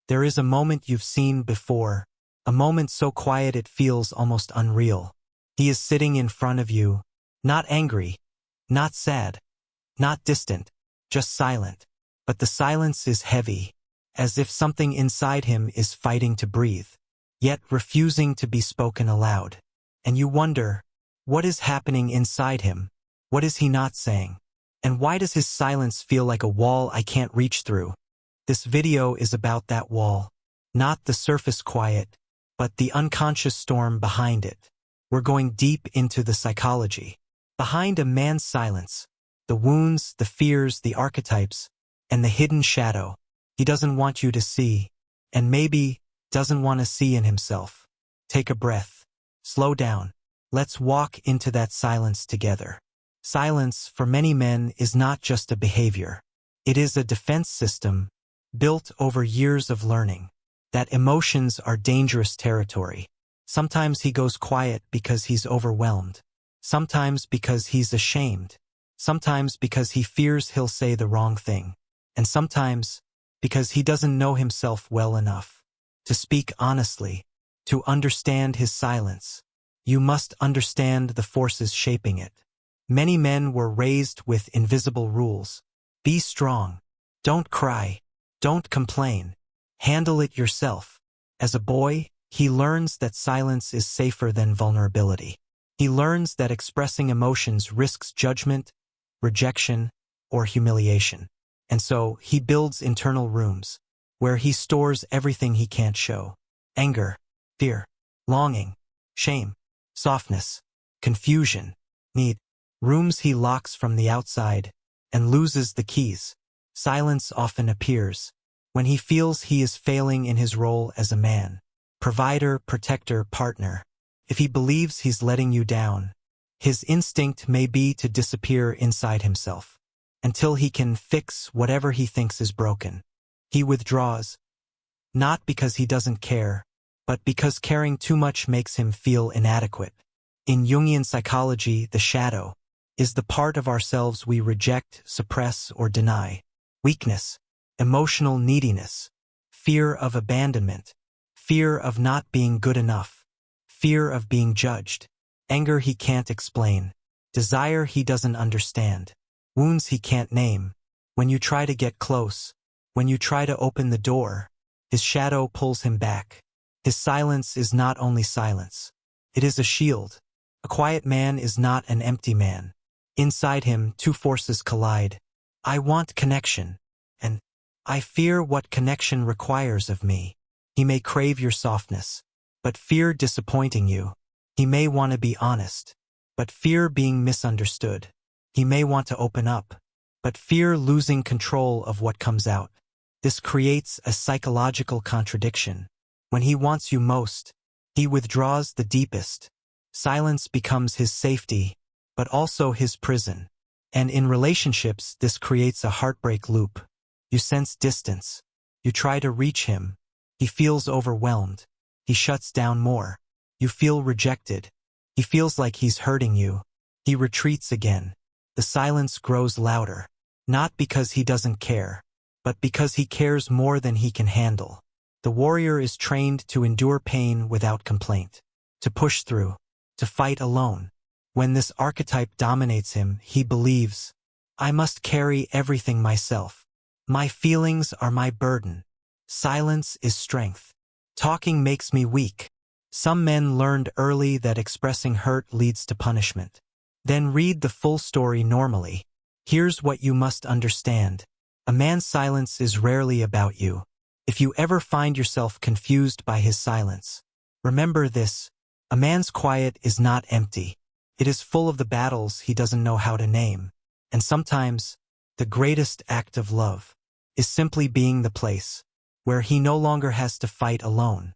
There is a moment you've seen before, a moment so quiet it feels almost unreal. He is sitting in front of you, not angry, not sad, not distant, just silent. But the silence is heavy, as if something inside him is fighting to breathe, yet refusing to be spoken aloud. And you wonder, what is happening inside him? What is he not saying? And why does his silence feel like a wall I can't reach through? This video is about that wall, not the surface quiet, but the unconscious storm behind it. We're going deep into the psychology. Behind a man's silence, the wounds, the fears, the archetypes, and the hidden shadow he doesn't want you to see, and maybe doesn't want to see in himself. Take a breath. Slow down. Let's walk into that silence together. Silence, for many men, is not just a behavior. It is a defense system built over years of learning that emotions are dangerous territory. Sometimes he goes quiet because he's overwhelmed. Sometimes because he's ashamed. Sometimes because he fears he'll say the wrong thing. And sometimes because he doesn't know himself well enough to speak honestly. To understand his silence, you must understand the forces shaping it. Many men were raised with invisible rules. Be strong. Don't cry. Don't complain. Handle it yourself. As a boy, he learns that silence is safer than vulnerability. He learns that expressing emotions risks judgment, rejection, or humiliation. And so, he builds internal rooms, where he stores everything he can't show. Anger, fear, longing, shame, softness, confusion, need. Rooms he locks from the outside, and loses the keys. Silence often appears when he feels he is failing in his role as a man, provider, protector, partner. If he believes he's letting you down, his instinct may be to disappear inside himself, until he can fix whatever he thinks is broken. He withdraws, not because he doesn't care, but because caring too much makes him feel inadequate. In Jungian psychology, the shadow is the part of ourselves we reject, suppress, or deny. Weakness, emotional neediness, fear of abandonment, fear of not being good enough, fear of being judged, anger he can't explain, desire he doesn't understand, wounds he can't name. When you try to get close, when you try to open the door, his shadow pulls him back. His silence is not only silence. It is a shield. A quiet man is not an empty man. Inside him, two forces collide. I want connection, and I fear what connection requires of me. He may crave your softness, but fear disappointing you. He may want to be honest, but fear being misunderstood. He may want to open up, but fear losing control of what comes out. This creates a psychological contradiction. When he wants you most, he withdraws the deepest. Silence becomes his safety, but also his prison. And in relationships, this creates a heartbreak loop. You sense distance. You try to reach him. He feels overwhelmed. He shuts down more. You feel rejected. He feels like he's hurting you. He retreats again. The silence grows louder, not because he doesn't care, but because he cares more than he can handle. The warrior is trained to endure pain without complaint, to push through, to fight alone. When this archetype dominates him, he believes, I must carry everything myself. My feelings are my burden. Silence is strength. Talking makes me weak. Some men learned early that expressing hurt leads to punishment. Then read the full story normally. Here's what you must understand. A man's silence is rarely about you. If you ever find yourself confused by his silence, remember this: a man's quiet is not empty. It is full of the battles he doesn't know how to name. And sometimes, the greatest act of love is simply being the place where he no longer has to fight alone.